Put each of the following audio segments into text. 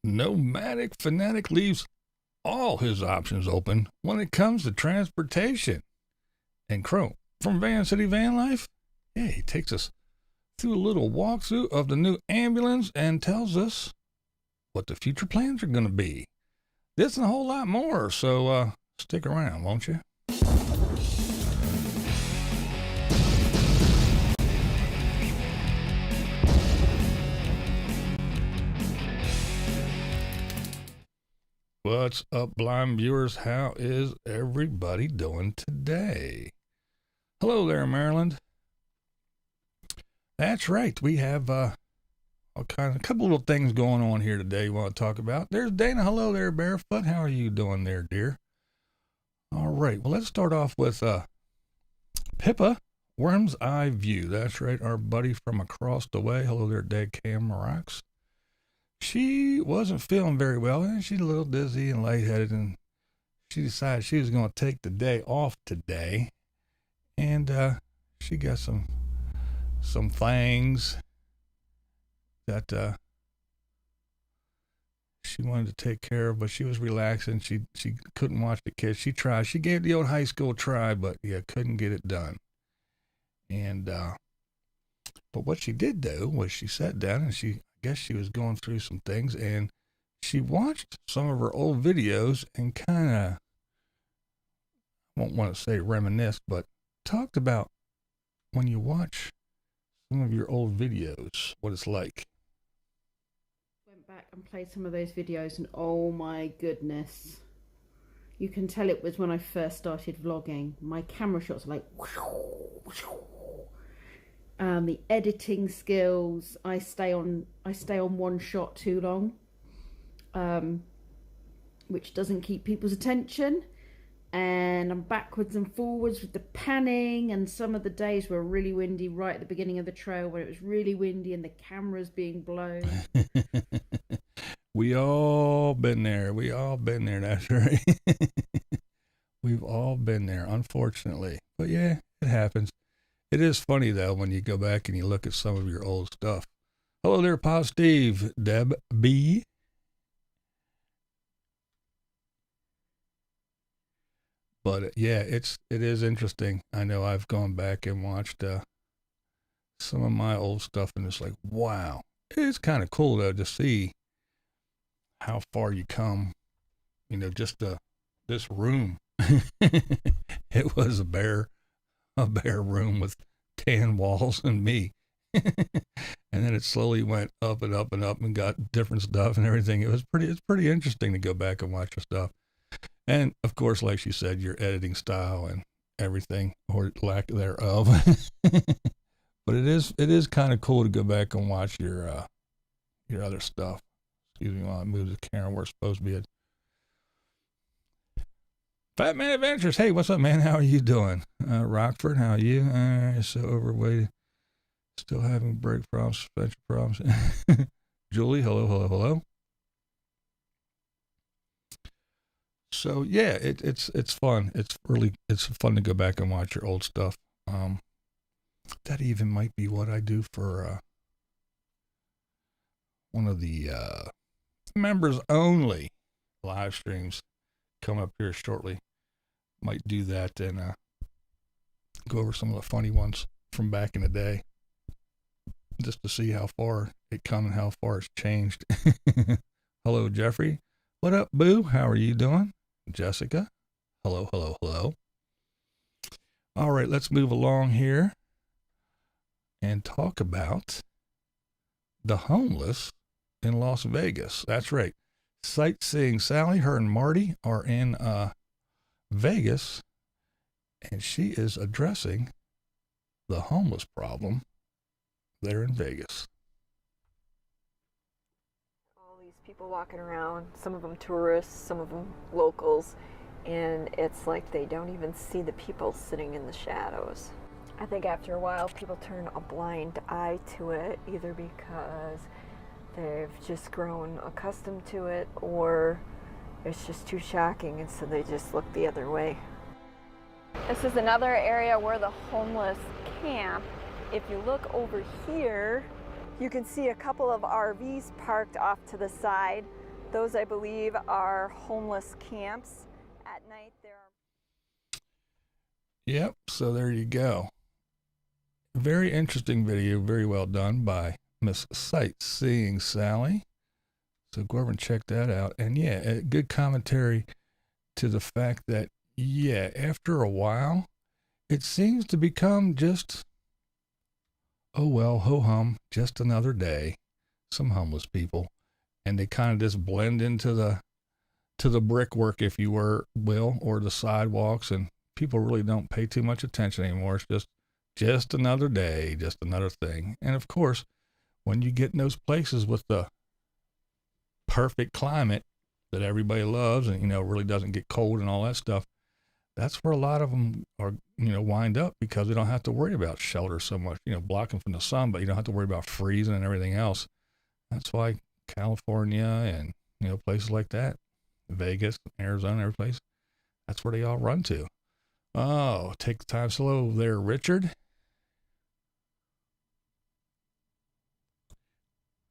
Nomadic Fanatic leaves all his options open when it comes to transportation. And Crow from Vancity Vanlife, yeah, he takes us through a little walkthrough of the new ambulance and tells us what the future plans are going to be. This and a whole lot more, so stick around, won't you? What's up, blind viewers? How is everybody doing today? Hello there, Maryland. That's right. We have a couple little things going on here today we want to talk about. There's Dana. Hello there, Barefoot. How are you doing there, dear? All right. Well, let's start off with Pippa, Worm's Eye View. That's right. Our buddy from across the way. Hello there, Dead Cam Rocks. She wasn't feeling very well, and she's a little dizzy and lightheaded, and she decided she was going to take the day off today, and she got some things that she wanted to take care of, but she was relaxing. She couldn't watch the kids. She tried. She gave the old high school try, but yeah, couldn't get it done. And but what she did do was she sat down and I guess she was going through some things, and she watched some of her old videos and kind of, I won't want to say reminisce, but talked about when you watch some of your old videos, what it's like. Went back and played some of those videos, and oh my goodness, you can tell it was when I first started vlogging. My camera shots are like the editing skills, I stay on one shot too long, which doesn't keep people's attention, and I'm backwards and forwards with the panning, and some of the days were really windy right at the beginning of the trail where it was really windy and the camera's being blown. We all been there. That's right. We've all been there, unfortunately. But yeah, it happens. It is funny, though, when you go back and you look at some of your old stuff. Hello there, Pa Steve, Deb B. But yeah, it is interesting. I know I've gone back and watched some of my old stuff, and it's like, wow. It's kind of cool, though, to see how far you come. You know, just this room. It was a bare room with tan walls and me. And then it slowly went up and up and up and got different stuff and everything. It's pretty interesting to go back and watch your stuff. And of course, like she said, your editing style and everything, or lack thereof. But it is kind of cool to go back and watch your other stuff. Excuse me while I move the camera where it's supposed to be at. Fat Man Adventures. Hey, what's up, man? How are you doing? Rockford, how are you? So overweight. Still having brake problems, suspension problems. Julie, hello. So yeah, it's fun. It's fun to go back and watch your old stuff. That even might be what I do for one of the members only live streams coming up here shortly. Might do that and go over some of the funny ones from back in the day, just to see how far it come and how far it's changed. Hello, Jeffrey. What up, Boo? How are you doing? Jessica. Hello. All right, let's move along here and talk about the homeless in Las Vegas. That's right. SightSeeingSally, her and Marty are in Vegas, and she is addressing the homeless problem there in Vegas. All these people walking around, some of them tourists, some of them locals, and it's like they don't even see the people sitting in the shadows. I think after a while people turn a blind eye to it, either because they've just grown accustomed to it, or it's just too shocking, and so they just look the other way. This is another area where the homeless camp. If you look over here, you can see a couple of RVs parked off to the side. Those, I believe, are homeless camps. At night, there are... Yep, so there you go. Very interesting video, very well done by Miss SightSeeingSally. So go over and check that out. And yeah, a good commentary to the fact that, yeah, after a while, it seems to become just, oh well, ho-hum, just another day. Some homeless people. And they kind of just blend into the brickwork, if you will, or the sidewalks, and people really don't pay too much attention anymore. It's just another day, just another thing. And of course, when you get in those places with the perfect climate that everybody loves and, really doesn't get cold and all that stuff, that's where a lot of them are, wind up, because they don't have to worry about shelter so much, blocking from the sun, but you don't have to worry about freezing and everything else. That's why California and, places like that, Vegas, Arizona, every place, that's where they all run to. Oh, take the time slow there, Richard.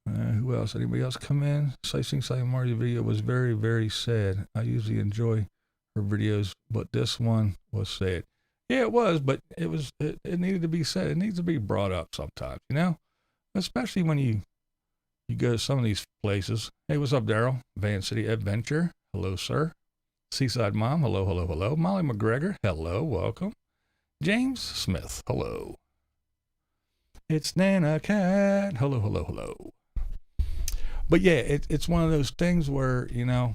Who else? Anybody else come in? SightSeeingSally Marty's video was very, very sad. I usually enjoy her videos, but this one was sad. Yeah, it was, but it needed to be said. It needs to be brought up sometimes, especially when you go to some of these places. Hey, what's up, Daryl? Vancity Adventure. Hello, sir. Seaside Mom. Hello, hello, hello. Molly McGregor. Hello, welcome. James Smith. Hello. It's Nana Cat. Hello, hello, hello. But yeah, it's one of those things where, you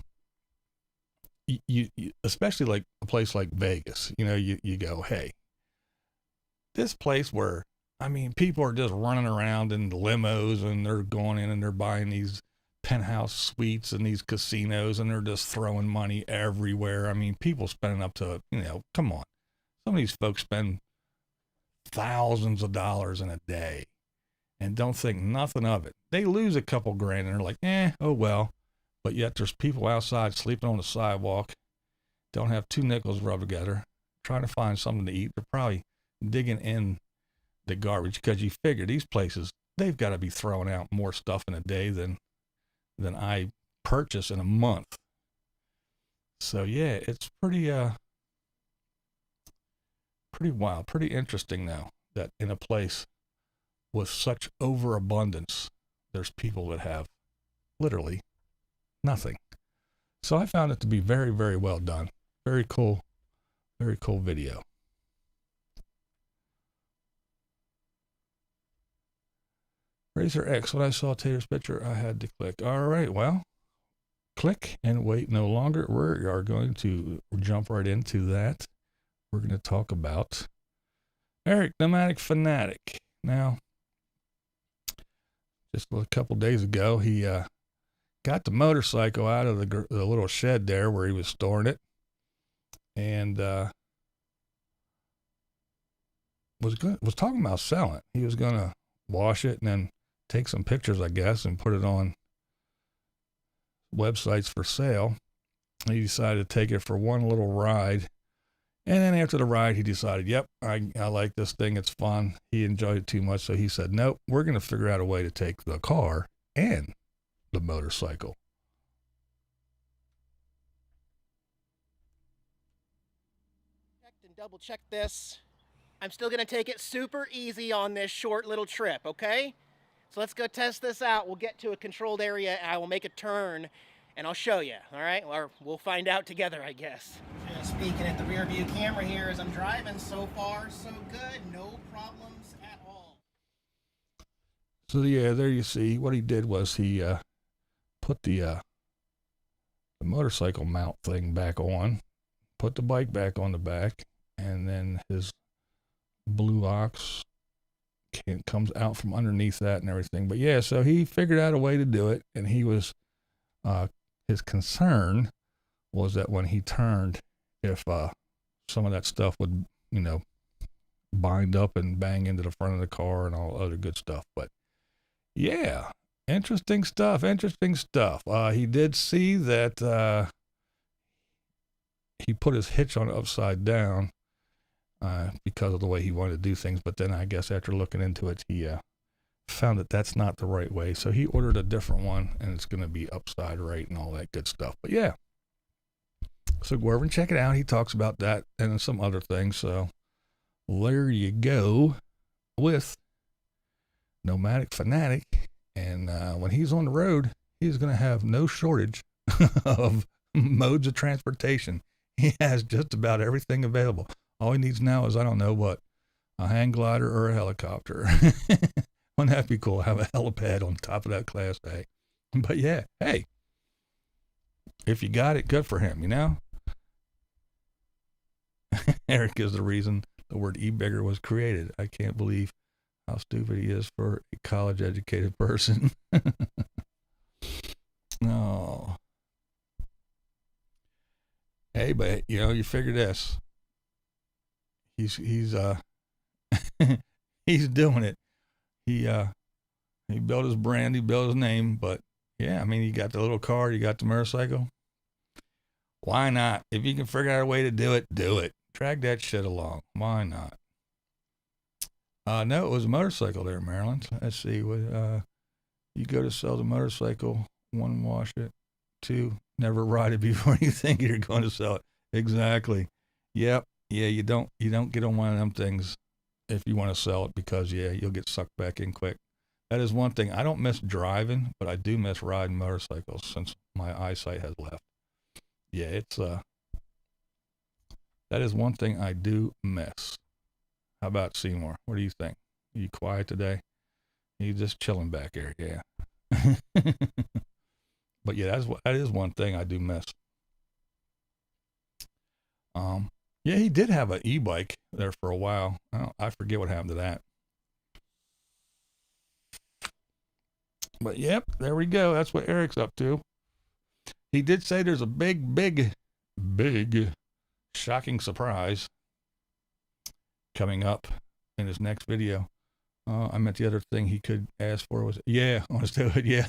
especially like a place like Vegas, you go, hey, this place where, people are just running around in limos and they're going in and they're buying these penthouse suites and these casinos and they're just throwing money everywhere. People spending up to, come on. Some of these folks spend thousands of dollars in a day and don't think nothing of it. They lose a couple grand and they're like, oh well. But yet there's people outside sleeping on the sidewalk, don't have two nickels rubbed together, trying to find something to eat. They're probably digging in the garbage, because you figure these places, they've got to be throwing out more stuff in a day than I purchase in a month. So yeah, it's pretty wild, pretty interesting now that in a place with such overabundance, there's people that have literally nothing. So I found it to be very, very well done. Very cool video. Razor X, when I saw Tater's picture, I had to click. All right, well, click and wait no longer. We are going to jump right into that. We're going to talk about Eric, Nomadic Fanatic. Now, just a couple days ago, he got the motorcycle out of the little shed there where he was storing it, and was talking about selling it. He was going to wash it and then take some pictures, I guess, and put it on websites for sale. He decided to take it for one little ride. And then after the ride, he decided, yep, I like this thing. It's fun. He enjoyed it too much. So he said, nope, we're going to figure out a way to take the car and the motorcycle. Checked and double check this. I'm still going to take it super easy on this short little trip, okay? So let's go test this out. We'll get to a controlled area and I will make a turn and I'll show you, all right? Or we'll find out together, I guess. Just speaking at the rear view camera here as I'm driving. So far, so good. No problems at all. So yeah, there you see what he did was he put the motorcycle mount thing back on, put the bike back on the back, and then his blue ox comes out from underneath that and everything. But yeah, so he figured out a way to do it, and he was his concern was that when he turned, if some of that stuff would bind up and bang into the front of the car and all other good stuff. But yeah, interesting stuff. He did see that he put his hitch on upside down because of the way he wanted to do things. But then I guess after looking into it, he found that that's not the right way. So he ordered a different one, and it's going to be upside right and all that good stuff. But yeah, so go over and check it out. He talks about that and some other things. So there you go with Nomadic Fanatic. And when he's on the road, he's going to have no shortage of modes of transportation. He has just about everything available. All he needs now is, I don't know what, a hang glider or a helicopter. Wouldn't that be cool? Have a helipad on top of that Class A. But yeah, hey, if you got it, good for him, you know? Eric is the reason the word e-bigger was created. I can't believe how stupid he is for a college-educated person. Oh. Hey, but you know, you figure this. He's he's doing it. He built his brand, he built his name, but yeah, I mean, you got the little car, you got the motorcycle. Why not? If you can figure out a way to do it, do it. Drag that shit along. Why not? No, it was a motorcycle there in Maryland. Let's see. You go to sell the motorcycle, 1, wash it, 2, never ride it before you think you're going to sell it. Exactly. Yep. Yeah, you don't get on one of them things if you want to sell it, because yeah, you'll get sucked back in quick. That is one thing. I don't miss driving, but I do miss riding motorcycles since my eyesight has left. Yeah, it's that is one thing I do miss. How about Seymour? What do you think? Are you quiet today? You just chilling back there, yeah. But yeah, that is one thing I do miss. Yeah, he did have an e-bike there for a while. I forget what happened to that. But yep, there we go. That's what Eric's up to. He did say there's a big shocking surprise coming up in his next video. I meant the other thing he could ask for was, yeah, I want to do it. Yeah.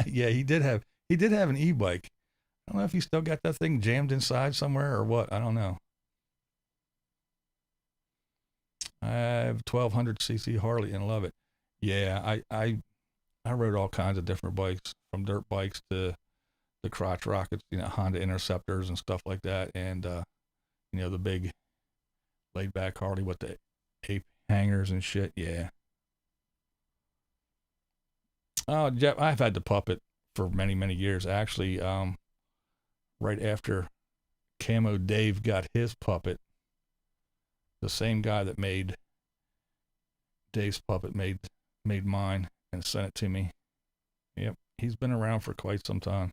Yeah, he did have an e-bike. I don't know if he still got that thing jammed inside somewhere or what. I don't know. I have 1200cc Harley and love it. Yeah, I rode all kinds of different bikes, from dirt bikes to the crotch rockets, you know, Honda Interceptors and stuff like that. And, you know, the big laid back Harley with the ape hangers and shit. Yeah. Oh, Jeff, I've had the puppet for many, many years. Actually, right after Camo Dave got his puppet, the same guy that made Dave's puppet made mine and sent it to me. Yep, he's been around for quite some time.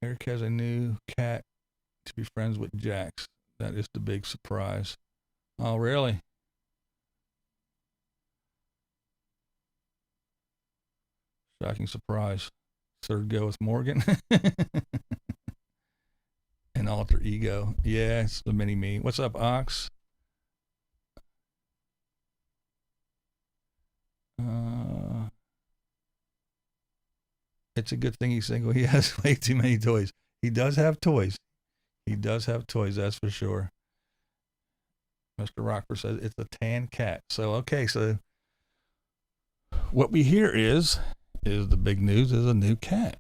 Eric has a new cat to be friends with Jax. That is the big surprise. Oh, really? Shocking surprise. Third go with Morgan. An alter ego. Yeah, it's the mini me. What's up, Ox? It's a good thing he's single. He has way too many toys. He does have toys. He does have toys, that's for sure. Mr. Rockford says it's a tan cat. So, okay, so what we hear is the big news is a new cat.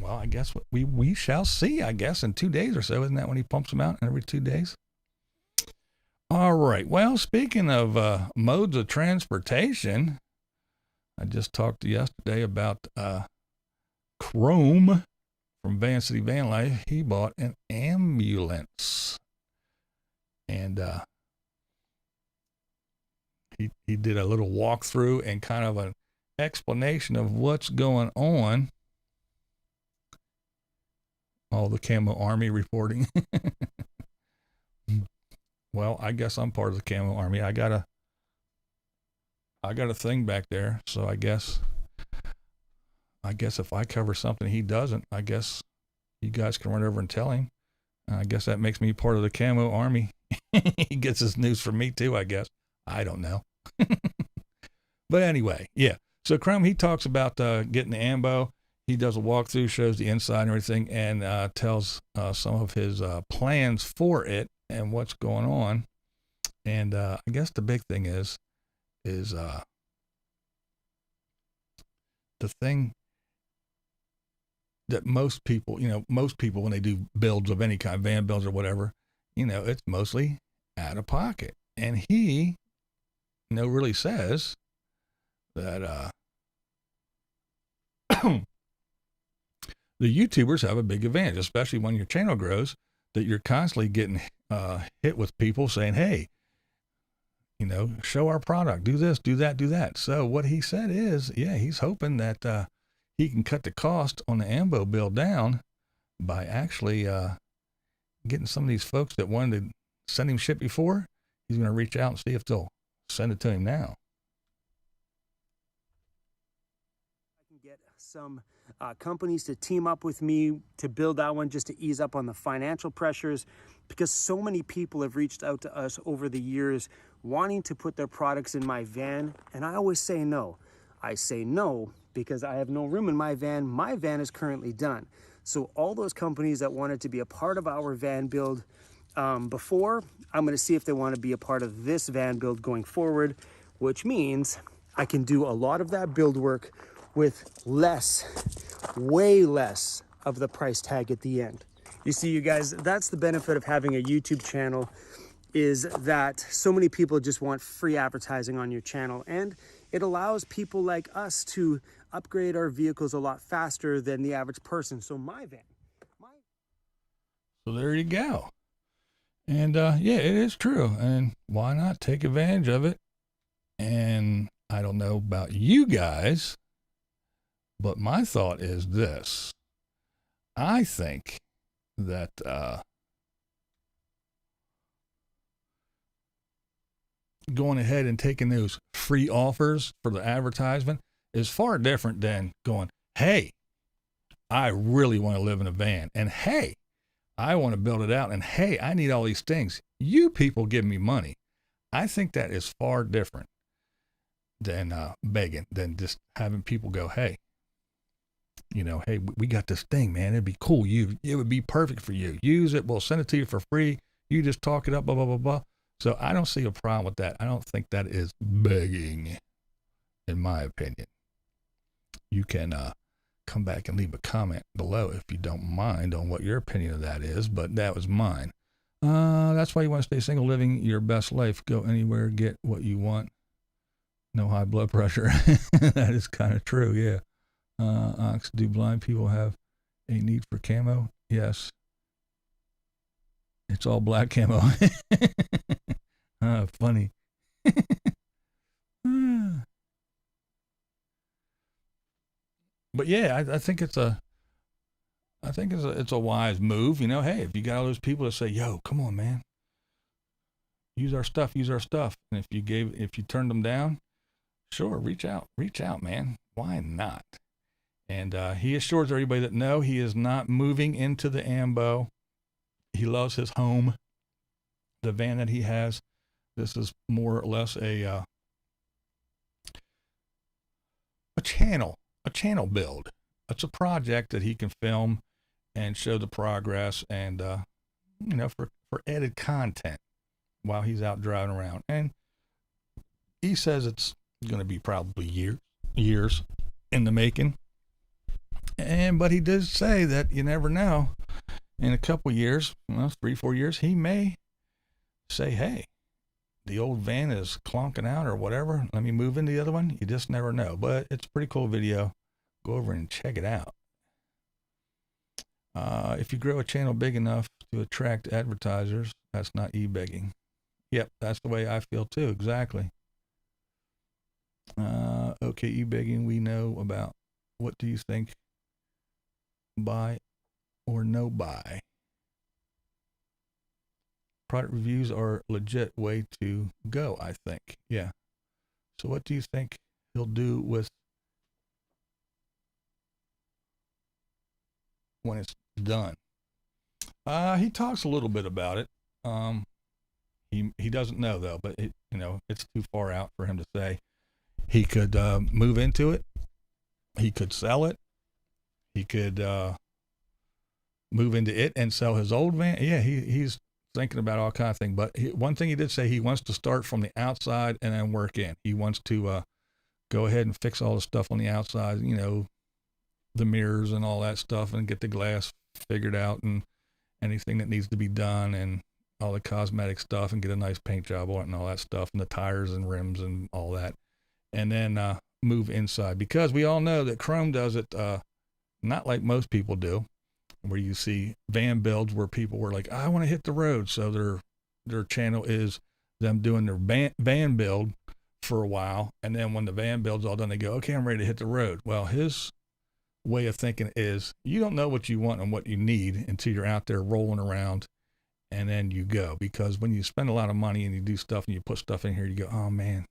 Well, I guess we shall see, I guess, in 2 days or so. Isn't that when he pumps them out every 2 days? All right. Well, speaking of modes of transportation, I just talked yesterday about Chrome from Vancity Vanlife. He bought an ambulance. And he did a little walkthrough and kind of an explanation of what's going on. All the Camo Army reporting. Well, I guess I'm part of the Camo Army. I got a thing back there, so I guess if I cover something he doesn't, I guess you guys can run over and tell him. I guess that makes me part of the Camo Army. He gets his news from me too, I guess. I don't know. But anyway, yeah. So Chrome, he talks about getting the ambo. He does a walkthrough, shows the inside and everything, and tells some of his plans for it. and what's going on. And I guess the big thing is the thing that most people when they do builds of any kind, van builds or whatever, it's mostly out of pocket. And he, really says that the YouTubers have a big advantage, especially when your channel grows, that you're constantly getting hit with people saying, hey, show our product, do this, do that, do that. So what he said is, he's hoping that he can cut the cost on the Ambo build down by actually getting some of these folks that wanted to send him shit before. He's going to reach out and see if they'll send it to him now. I can get some companies to team up with me to build that one just to ease up on the financial pressures, because so many people have reached out to us over the years wanting to put their products in my van, and I always say no. I say no because I have no room in my van. My van is currently done. So all those companies that wanted to be a part of our van build before, I'm going to see if they want to be a part of this van build going forward, which means I can do a lot of that build work with less, way less of the price tag at the end. You see, you guys, that's the benefit of having a YouTube channel, is that so many people just want free advertising on your channel, and it allows people like us to upgrade our vehicles a lot faster than the average person. So So there you go. And it is true. And why not take advantage of it? And I don't know about you guys, but my thought is this. I think that going ahead and taking those free offers for the advertisement is far different than going, hey, I really want to live in a van, and hey, I want to build it out, and hey, I need all these things. You people give me money. I think that is far different than begging, than just having people go, hey, hey, we got this thing, man. It'd be cool. It would be perfect for you. Use it. We'll send it to you for free. You just talk it up, blah, blah, blah, blah. So I don't see a problem with that. I don't think that is begging, in my opinion. You can come back and leave a comment below if you don't mind on what your opinion of that is, but that was mine. That's why you want to stay single, living your best life. Go anywhere, get what you want. No high blood pressure. That is kind of true, yeah. Ox, do blind people have a need for camo? Yes. It's all black camo. Funny. But yeah, I think it's a wise move. Hey, if you got all those people that say, yo, come on, man, use our stuff. And if you turned them down, sure, reach out, man. Why not? And he assures everybody that no, he is not moving into the Ambo. He loves his home, the van that he has. This is more or less a channel build. It's a project that he can film and show the progress, and for added content while he's out driving around. And he says it's going to be probably years in the making. But he did say that you never know, in a couple years, 3-4 years, he may say, hey, the old van is clonking out or whatever. Let me move into the other one. You just never know. But it's a pretty cool video. Go over and check it out. If you grow a channel big enough to attract advertisers, that's not e-begging. Yep, that's the way I feel too. Exactly. Okay, e-begging we know about. What do you think? Buy or no buy? Product reviews are a legit way to go, I think. Yeah. So what do you think he'll do with when it's done? He talks a little bit about it. He doesn't know though, but it's too far out for him to say. He could move into it. He could sell it. He could move into it and sell his old van. Yeah, he's thinking about all kinds of things. But one thing he did say, he wants to start from the outside and then work in. He wants to go ahead and fix all the stuff on the outside, you know, the mirrors and all that stuff, and get the glass figured out and anything that needs to be done and all the cosmetic stuff, and get a nice paint job on it and all that stuff, and the tires and rims and all that. And then move inside, because we all know that Chrome does it not like most people do, where you see van builds where people were like, I want to hit the road. So their channel is them doing their van build for a while. And then when the van build's all done, they go, okay, I'm ready to hit the road. Well, his way of thinking is you don't know what you want and what you need until you're out there rolling around, and then you go. Because when you spend a lot of money and you do stuff and you put stuff in here, you go, oh man,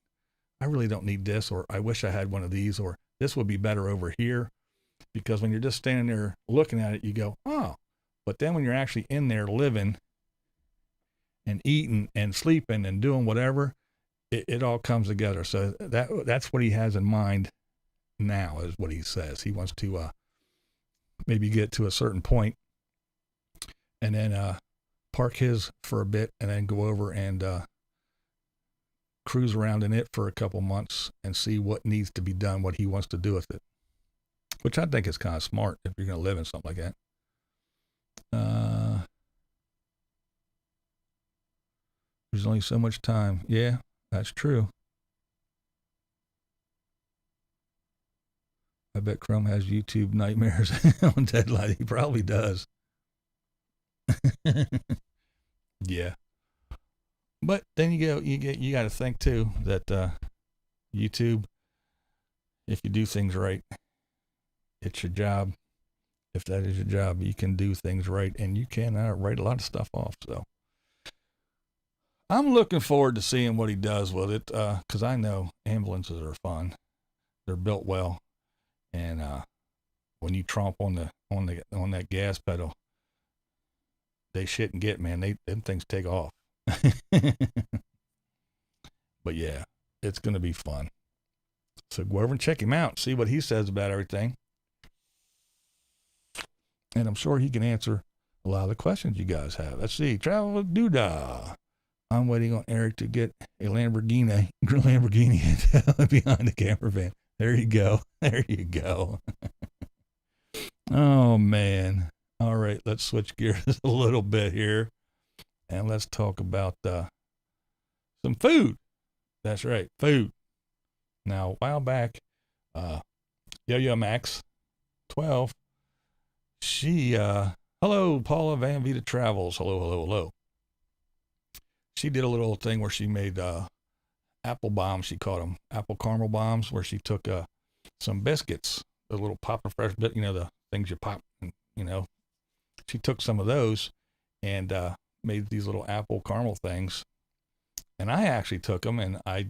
I really don't need this, or I wish I had one of these, or this would be better over here. Because when you're just standing there looking at it, you go, oh. But then when you're actually in there living and eating and sleeping and doing whatever, it all comes together. So that's what he has in mind now, is what he says. He wants to maybe get to a certain point and then park his for a bit, and then go over and cruise around in it for a couple months and see what needs to be done, what he wants to do with it, which I think is kind of smart if you're going to live in something like that. There's only so much time. Yeah, that's true. I bet Chrome has YouTube nightmares on deadline. He probably does. Yeah. But then you got to think too that YouTube, if you do things right, it's your job. If that is your job, you can do things right, and you can write a lot of stuff off. So I'm looking forward to seeing what he does with it, because I know ambulances are fun. They're built well, and when you tromp on that gas pedal, they shit and get, man. Them things take off. But yeah, it's gonna be fun. So go over and check him out, see what he says about everything. And I'm sure he can answer a lot of the questions you guys have. Let's see. Travel with Doodah. I'm waiting on Eric to get a Lamborghini behind the camper van. There you go. There you go. Oh, man. All right. Let's switch gears a little bit here. And let's talk about some food. That's right. Food. Now, a while back, Yo-Yo Max 12, she, hello, Paula Van Vita Travels. Hello. She did a little thing where she made apple bombs. She called them apple caramel bombs, where she took some biscuits, the little Papa Fresh bit, the things you pop, she took some of those and made these little apple caramel things. And I actually took them and I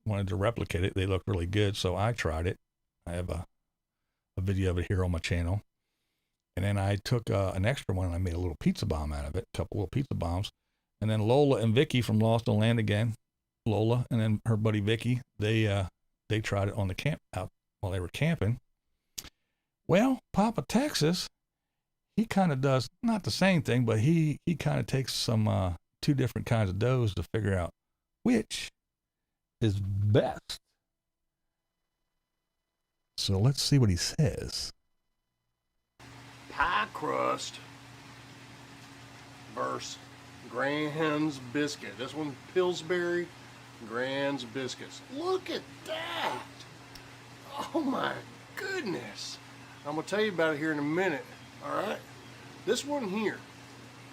wanted to replicate it. They looked really good, so I tried it. I have a video of it here on my channel. And then I took an extra one and I made a little pizza bomb out of it, a couple little pizza bombs. And then Lola and Vicky from Lost on Land Again, Lola and then her buddy Vicky, they tried it on the camp out while they were camping. Well, Papa Texas, he kind of does not the same thing, but he kind of takes some two different kinds of doughs to figure out which is best. So let's see what he says. Pie crust versus Graham's biscuit. This one, Pillsbury Graham's biscuits. Look at that. Oh my goodness. I'm gonna tell you about it here in a minute. All right. This one here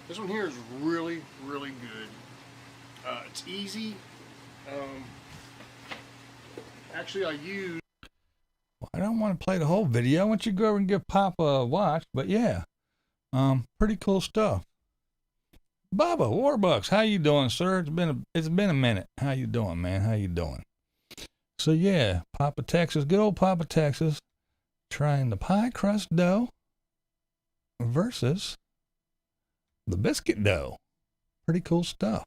is really, really good. It's easy. Actually, I use. Well, I don't want to play the whole video. I want you to go over and give Papa a watch. But yeah, pretty cool stuff. Bubba Warbucks, how you doing, sir? It's been a minute. How you doing, man? How you doing? So yeah, Papa Texas, good old Papa Texas, trying the pie crust dough versus the biscuit dough. Pretty cool stuff.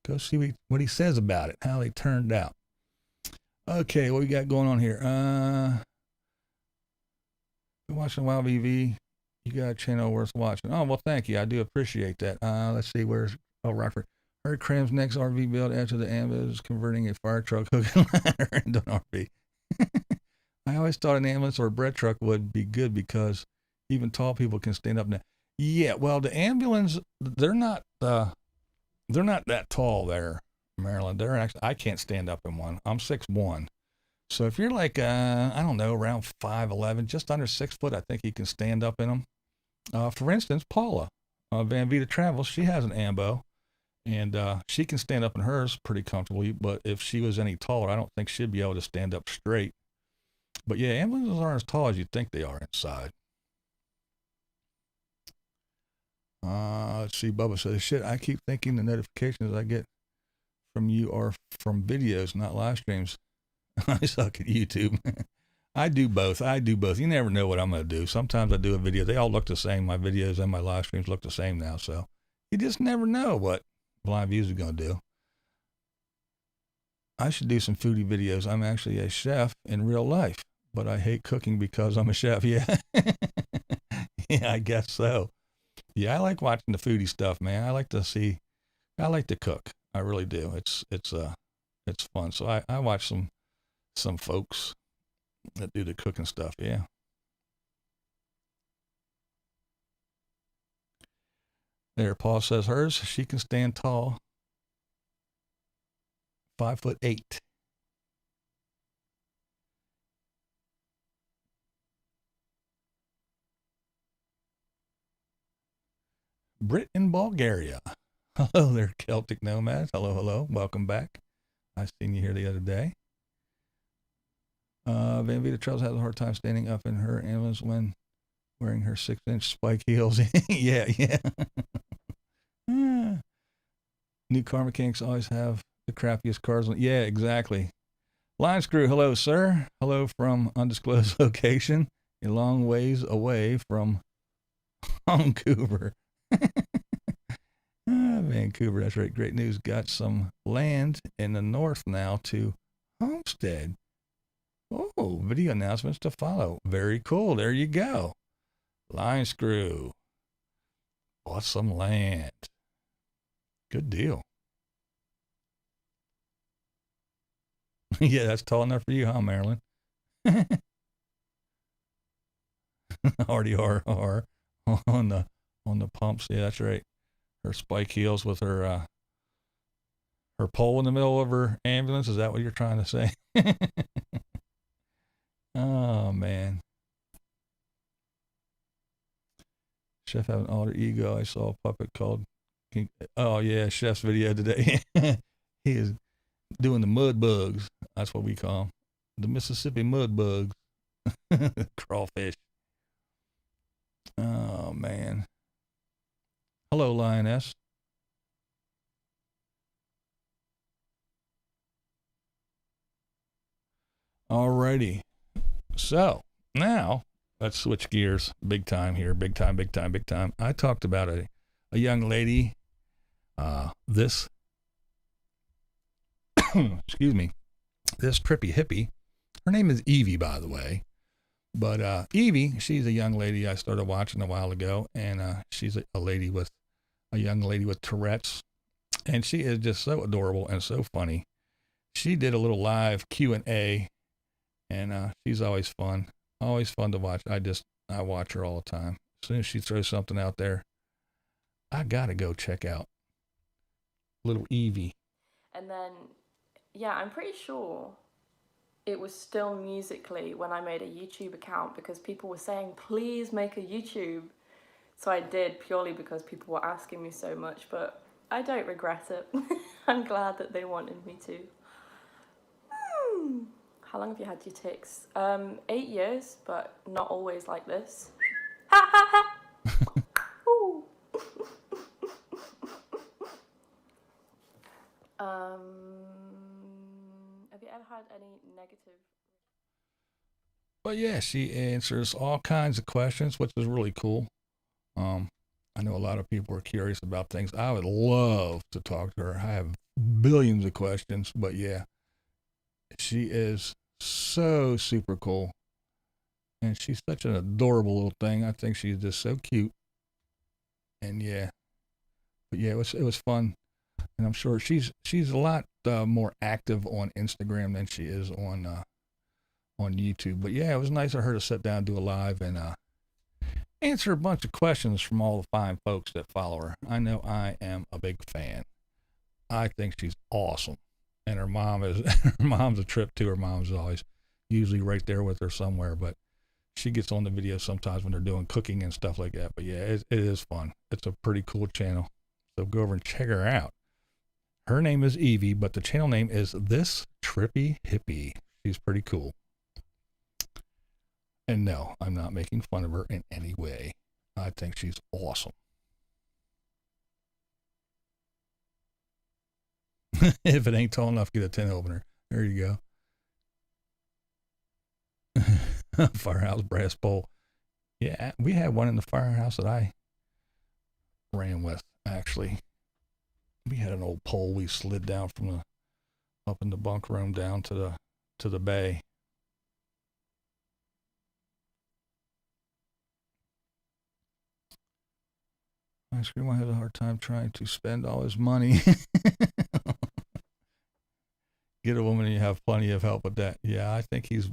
Go see what he says about it, how they turned out. Okay, what we got going on here? Been watching Wild VV. You got a channel worth watching. Oh, well, thank you. I do appreciate that. Let's see, where's Oh, Rockford. Heard Cram's next RV build after the ambulance is converting a fire truck hook and ladder into an RV. I always thought an ambulance or a bread truck would be good because even tall people can stand up now. Yeah, well, the ambulance, they're not that tall there, Maryland. They're actually, I can't stand up in one. I'm 6'1". So if you're like, I don't know, around 5'11", just under 6 foot, I think you can stand up in them. For instance, Paula, Van Vita Travels, she has an ambo, and she can stand up in hers pretty comfortably, but if she was any taller, I don't think she'd be able to stand up straight. But yeah, ambulances aren't as tall as you think they are inside. Let's see, Bubba says, shit, I keep thinking the notifications I get from you are from videos, not live streams. I suck at YouTube. I do both. You never know what I'm going to do. Sometimes I do a video. They all look the same. My videos and my live streams look the same now. So you just never know what BlindViews is going to do. I should do some foodie videos. I'm actually a chef in real life, but I hate cooking because I'm a chef. Yeah. Yeah, I guess so. Yeah, I like watching the foodie stuff, man. I like to cook. I really do. It's fun. So I watch some folks that do the cooking stuff. Yeah. There, Paul says hers, she can stand tall. 5'8". Brit in Bulgaria. Hello there, Celtic nomads. Hello. Welcome back. I seen you here the other day. Van Vita Trails has a hard time standing up in her ambulance when wearing her 6-inch spike heels. Yeah. New car mechanics always have the crappiest cars. Yeah, exactly. Line Screw, hello, sir. Hello from undisclosed location, a long ways away from Vancouver. Vancouver, that's right. Great news. Got some land in the north now to homestead. Oh, video announcements to follow. Very cool. There you go. Line Screw. Bought some land. Good deal. Yeah, that's tall enough for you, huh, Marilyn? RDR on the pumps. Yeah, that's right. Her spike heels with her pole in the middle of her ambulance. Is that what you're trying to say? Oh man. Chef have an alter ego. I saw a puppet called King. Oh yeah, Chef's video today. He is doing the mud bugs. That's what we call them. The Mississippi mud bugs. Crawfish. Oh man. Hello, Lioness. Alrighty. So now let's switch gears. Big time here. Big time. I talked about a young lady. This excuse me. This Trippy Hippy. Her name is Evie, by the way. But Evie, she's a young lady I started watching a while ago, and she's a young lady with Tourette's, and she is just so adorable and so funny. She did a little live Q&A, and she's always fun to watch. I watch her all the time. As soon as she throws something out there, I gotta go check out little Evie. And then, yeah, I'm pretty sure it was still Musically when I made a YouTube account because people were saying, please make a YouTube. So I did, purely because people were asking me so much, but I don't regret it. I'm glad that they wanted me to. How long have you had your tics? 8 years, but not always like this. Ha ha ha! Ooh. Have you ever had any negative? But yeah, she answers all kinds of questions, which is really cool. I know a lot of people are curious about things. I would love to talk to her. I have billions of questions, but yeah, she is so super cool. And she's such an adorable little thing. I think she's just so cute. And yeah, But yeah, it was fun, and I'm sure she's a lot more active on Instagram than she is on YouTube. But yeah, it was nice of her to sit down and do a live and answer a bunch of questions from all the fine folks that follow her. I know I am a big fan. I think she's awesome, and her mom is her mom's a trip too. Her mom's always usually right there with her somewhere, but she gets on the video sometimes when they're doing cooking and stuff like that. But yeah, it is fun. It's a pretty cool channel, so go over and check her out. Her name is Evie, but the channel name is This Trippy Hippy. She's pretty cool. And no, I'm not making fun of her in any way. I think she's awesome. If it ain't tall enough, get a tin opener. There you go. Firehouse brass pole. Yeah, we had one in the firehouse that I ran with, actually. We had an old pole we slid down from up in the bunk room down to the bay. I scream, I have a hard time trying to spend all his money. Get a woman and you have plenty of help with that. Yeah, I think he's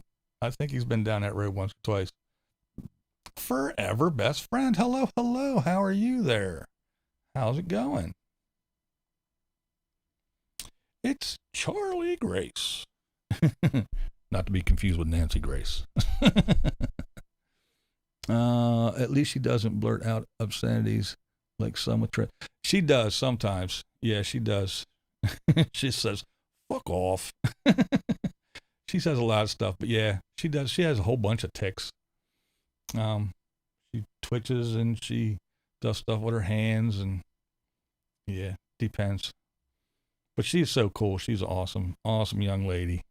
been down that road once or twice. Forever best friend. Hello. How are you there? How's it going? It's Charlie Grace. Not to be confused with Nancy Grace. At least she doesn't blurt out obscenities like some with Tripp. She does sometimes. Yeah, she does. She says, fuck off. She says a lot of stuff, but yeah, she does. She has a whole bunch of tics. She twitches and she does stuff with her hands, and yeah, depends. But she's so cool. She's an awesome young lady.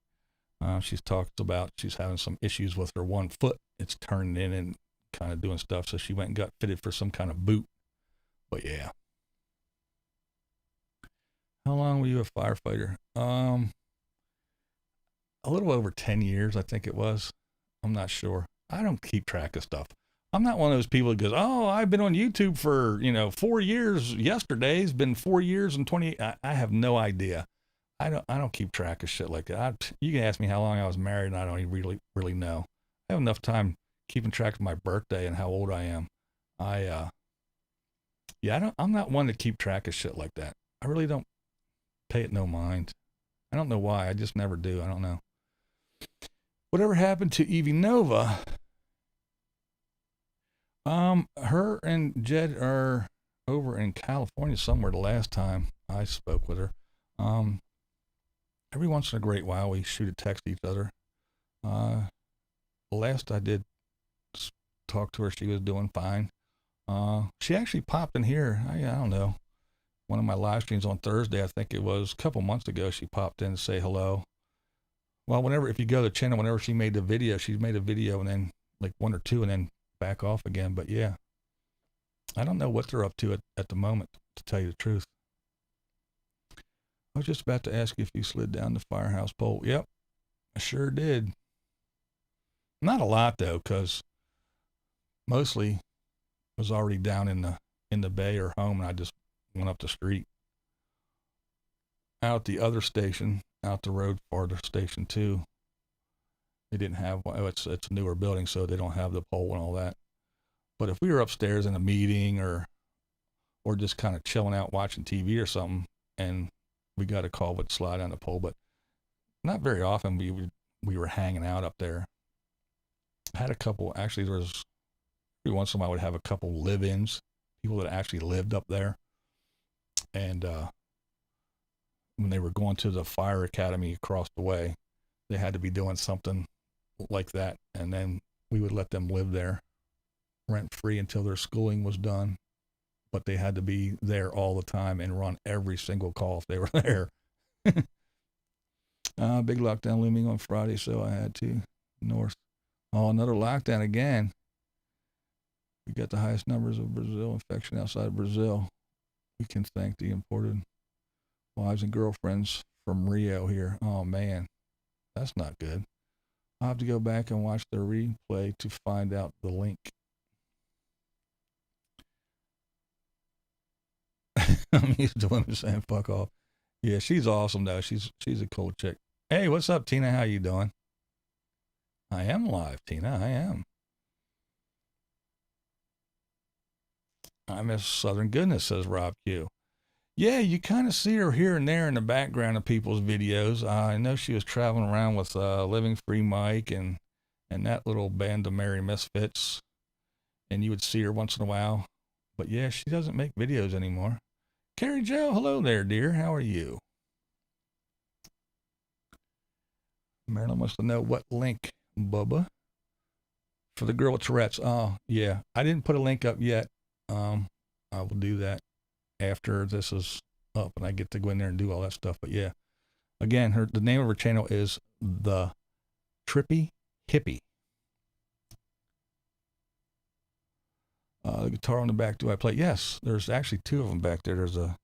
She's talked about she's having some issues with her one foot. It's turning in and kind of doing stuff, so she went and got fitted for some kind of boot. But yeah. How long were you a firefighter? A little over 10 years, I think it was. I'm not sure. I don't keep track of stuff. I'm not one of those people that goes, oh, I've been on YouTube for, 4 years. Yesterday's been 4 years and 28. I have no idea. I don't keep track of shit like that. You can ask me how long I was married, and I don't even really know. I have enough time keeping track of my birthday and how old I am. I'm not one to keep track of shit like that. I really don't pay it no mind. I don't know why. I just never do. I don't know. Whatever happened to Evie Nova? Her and Jed are over in California somewhere the last time I spoke with her. Every once in a great while we shoot a text each other. The last I did talk to her, she was doing fine. She actually popped in here. I don't know. One of my live streams on Thursday, I think it was a couple months ago, she popped in to say hello. Well, if you go to the channel, whenever she made a video and then like one or two and then back off again. But yeah, I don't know what they're up to at the moment, to tell you the truth. I was just about to ask you if you slid down the firehouse pole. Yep, I sure did. Not a lot though, because mostly was already down in the bay or home, and I just went up the street. Out the other station, out the road farther, station 2. They didn't have one. It's a newer building, so they don't have the pole and all that. But if we were upstairs in a meeting or just kind of chilling out watching TV or something, and we got a call, would slide on the pole. But not very often we were hanging out up there. I had a couple. Actually, there was every once in a while I would have a couple live-ins, people that actually lived up there, and when they were going to the fire academy across the way, they had to be doing something like that, and then we would let them live there rent-free until their schooling was done, but they had to be there all the time and run every single call if they were there. Big lockdown looming on Friday, so I had to north. Oh, another lockdown again. We got the highest numbers of Brazil infection outside of Brazil. We can thank the imported wives and girlfriends from Rio here. Oh man, that's not good. I'll have to go back and watch the replay to find out the link. I'm used to women saying fuck off. Yeah, she's awesome though. She's a cool chick. Hey, what's up, Tina? How you doing? I am live, Tina. I am. I miss Southern Goodness, says Rob Q. Yeah, you kind of see her here and there in the background of people's videos. I know she was traveling around with Living Free Mike and that little band of Merry Misfits, and you would see her once in a while. But yeah, she doesn't make videos anymore. Carrie Jo, hello there, dear. How are you? Marilyn wants to know what link, Bubba, for the girl with Tourette's. Oh, yeah. I didn't put a link up yet. I will do that after this is up and I get to go in there and do all that stuff. But yeah, again, the name of her channel is the Trippy Hippy. The guitar on the back, do I play? Yes, there's actually two of them back there. There's an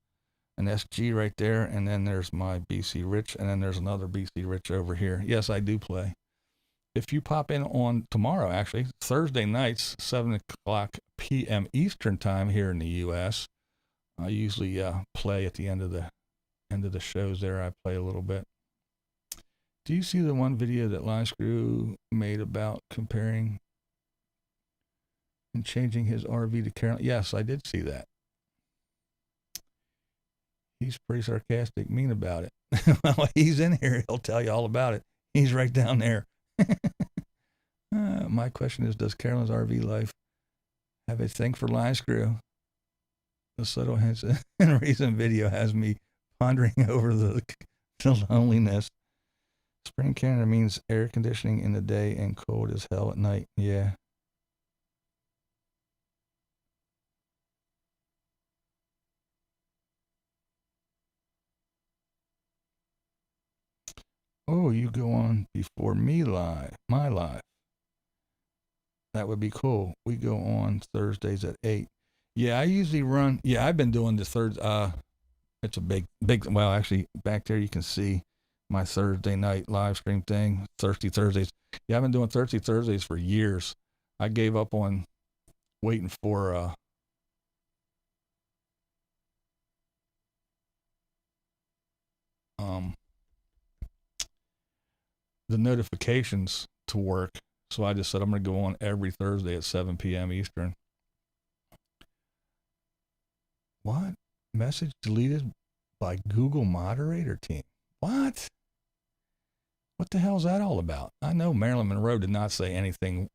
SG right there, and then there's my BC Rich, and then there's another BC Rich over here. Yes, I do play. If you pop in on tomorrow, actually, Thursday nights, 7 o'clock p.m. Eastern time here in the U.S., I usually play at the end of the shows there. I play a little bit. Do you see the one video that Line Screw made about comparing and changing his RV to Carolyn? Yes, I did see that. He's pretty sarcastic, mean about it. Well, he's in here. He'll tell you all about it. He's right down there. My question is, does Carolyn's RV life have a thing for Line Screw? The subtle hints in a recent video has me pondering over the loneliness. Spring in Canada means air conditioning in the day and cold as hell at night. Yeah. Oh, you go on before me live, my live. That would be cool. We go on Thursdays at 8. Yeah, I usually run. Yeah, I've been doing the third. It's a big. Well, actually, back there you can see my Thursday night live stream thing. Thirsty Thursdays. Yeah, I've been doing Thirsty Thursdays for years. I gave up on waiting for the notifications to work. So I just said I'm going to go on every Thursday at 7 p.m. Eastern. What? Message deleted by Google moderator team. What? What the hell is that all about? I know Marilyn Monroe did not say anything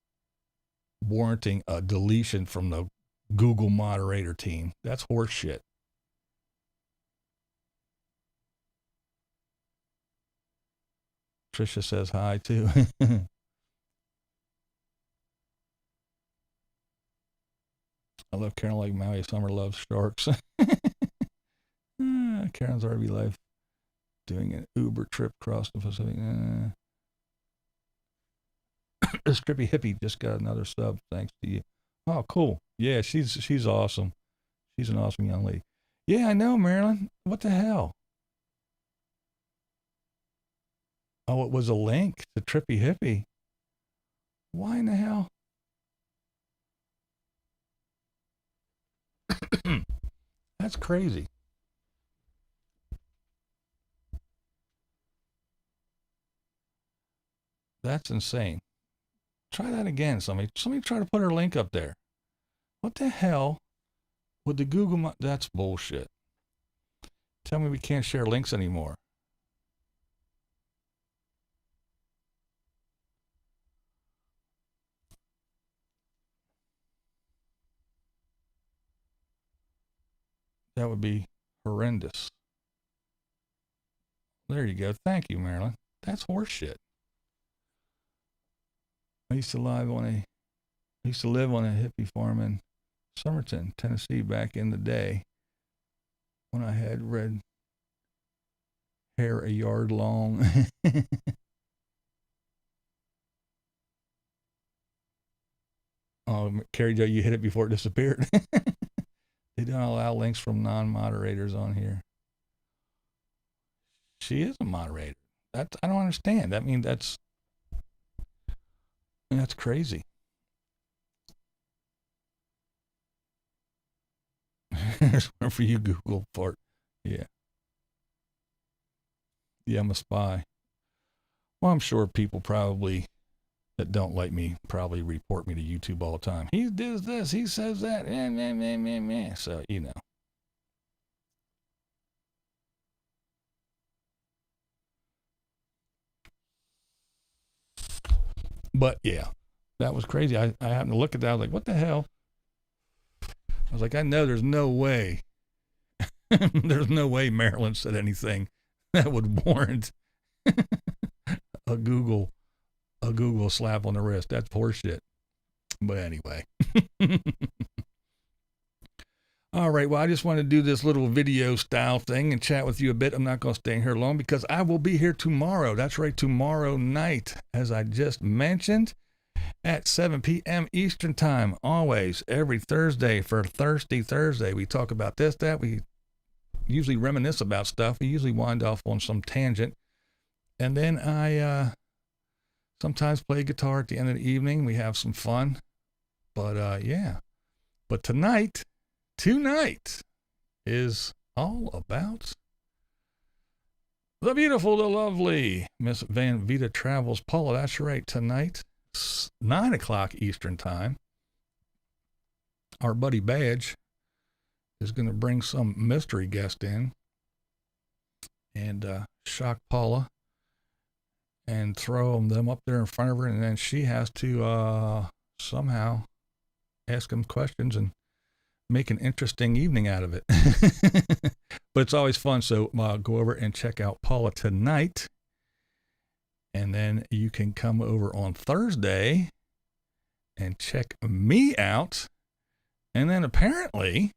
warranting a deletion from the Google moderator team. That's horse shit. Trisha says hi too. I love Karen like Maui. Summer loves sharks. Karen's RV life doing an Uber trip across the Pacific. This Trippy Hippy just got another sub. Thanks to you. Oh, cool. Yeah, she's awesome. She's an awesome young lady. Yeah, I know, Marilyn. What the hell? Oh, it was a link to Trippy Hippy. Why in the hell? That's crazy. That's insane. Try that again. Somebody try to put her link up there. What the hell with the Google? That's bullshit. Tell me we can't share links anymore. That would be horrendous. There you go. Thank you, Marilyn. That's horseshit. I used to live on a hippie farm in Somerton, Tennessee back in the day when I had red hair a yard long. Oh, Carrie Jo, you hit it before it disappeared. They don't allow links from non-moderators on here. She is a moderator. I don't understand. I mean, that's crazy. There's one for you, Google fart. Yeah. Yeah, I'm a spy. Well, I'm sure people probably that don't like me probably report me to YouTube all the time. He does this, he says that, so, you know. But yeah, that was crazy. I happened to look at that. I was like, what the hell? I was like, I know there's no way. There's no way Maryland said anything that would warrant a Google slap on the wrist. That's horseshit. But anyway. All right. Well, I just want to do this little video style thing and chat with you a bit. I'm not going to stay here long because I will be here tomorrow. That's right. Tomorrow night, as I just mentioned, at 7 p.m. Eastern time. Always every Thursday for Thirsty Thursday. We talk about this, that. We usually reminisce about stuff. We usually wind off on some tangent. And then I sometimes play guitar at the end of the evening. We have some fun. But yeah. But tonight is all about the beautiful, the lovely Miss Van Vita Travels Paula. That's right. Tonight, 9 o'clock Eastern time, our buddy Badge is going to bring some mystery guest in and shock Paula and throw them up there in front of her, and then she has to somehow ask them questions and make an interesting evening out of it. But it's always fun, so go over and check out Paula tonight, and then you can come over on Thursday and check me out, and then apparently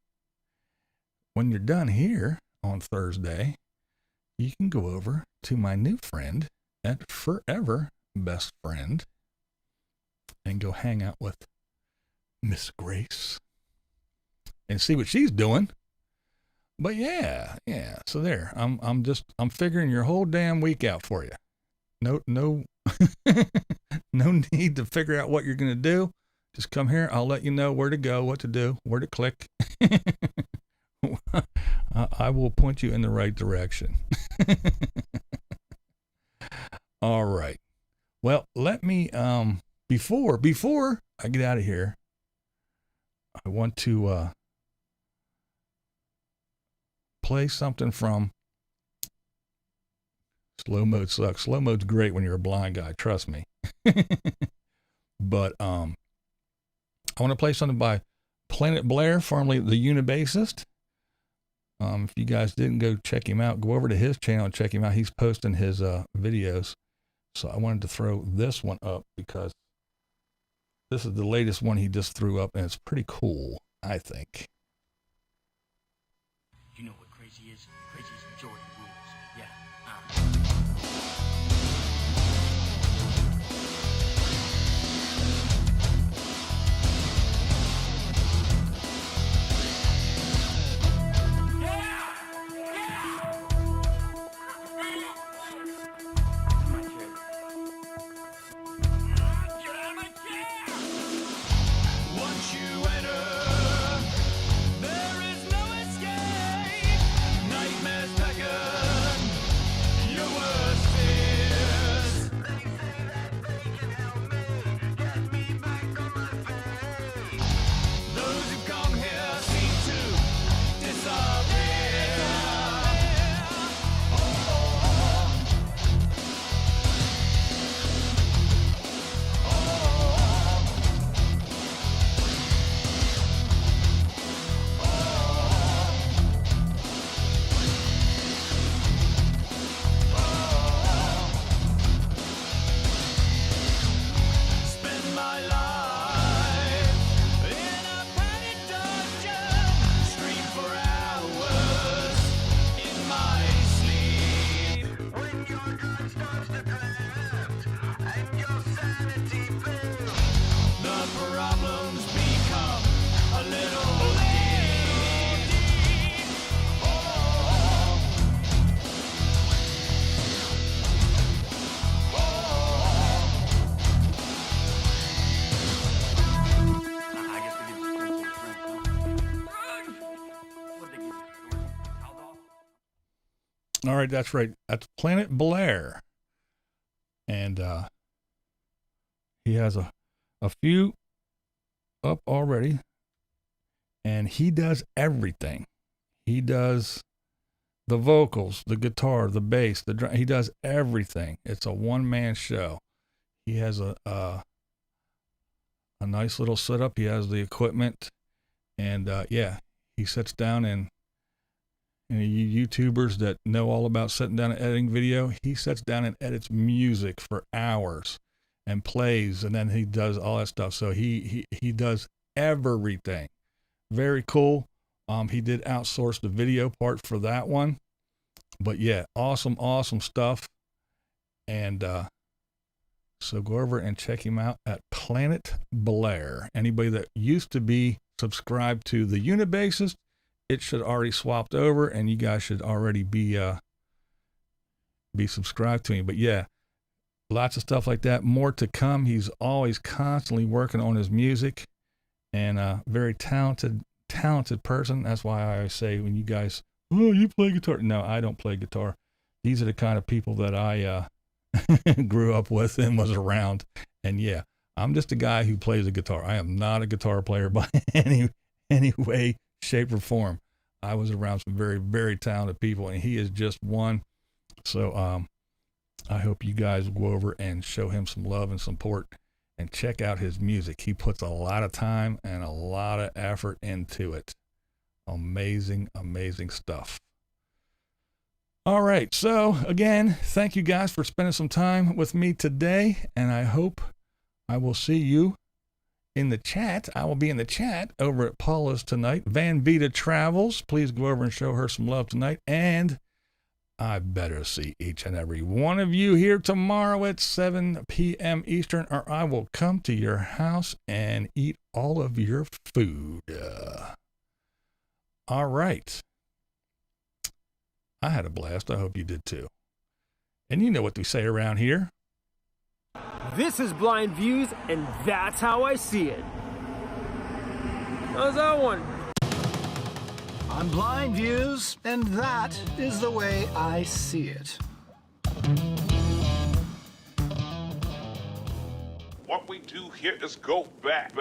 when you're done here on Thursday, you can go over to my new friend at Forever Best Friend and go hang out with Miss Grace and see what she's doing. But yeah. So there, I'm figuring your whole damn week out for you. No, no need to figure out what you're going to do. Just come here. I'll let you know where to go, what to do, where to click. I will point you in the right direction. All right. Well, let me, before I get out of here, I want to, play something from Slow Mode Sucks. Slow Mode's great when you're a blind guy, trust me. But I want to play something by Planet Blair, formerly the Unabassist. If you guys didn't go check him out, go over to his channel and check him out. He's posting his videos. So I wanted to throw this one up because this is the latest one he just threw up, and it's pretty cool, I think. You know what crazy is? Crazy is majority rules. Yeah. Once you enter, there is no escape. Nightmares beckon, your worst fears. They say that they can help me, get me back on my feet. Those who come here seem to disappear. All right, that's right. That's Planet Blair. And he has a few up already. And he does everything. He does the vocals, the guitar, the bass, the drum. He does everything. It's a one-man show. He has a nice little setup. He has the equipment. And yeah, he sits down and you YouTubers that know all about sitting down and editing video, he sits down and edits music for hours and plays, and then he does all that stuff. So he does everything. Very cool. He did outsource the video part for that one. But yeah, awesome stuff. And so go over and check him out at Planet Blair. Anybody that used to be subscribed to the Unabassist, it should already swapped over, and you guys should already be subscribed to him. But yeah, lots of stuff like that. More to come. He's always constantly working on his music, and very talented person. That's why I always say when you guys, oh, you play guitar. No, I don't play guitar. These are the kind of people that I grew up with and was around. And yeah, I'm just a guy who plays a guitar. I am not a guitar player by any way, shape, or form. I was around some very, very talented people, and he is just one. So I hope you guys will go over and show him some love and support and check out his music. He puts a lot of time and a lot of effort into it. Amazing stuff. All right. So again, thank you guys for spending some time with me today, and I hope I will see you in the chat. I will be in the chat over at Paula's tonight. Van Vita Travels. Please go over and show her some love tonight. And I better see each and every one of you here tomorrow at 7 p.m. Eastern, or I will come to your house and eat all of your food. All right. I had a blast. I hope you did too. And you know what we say around here. This is BlindViews, and that's how I see it. How's that one? I'm BlindViews, and that is the way I see it. What we do here is go back.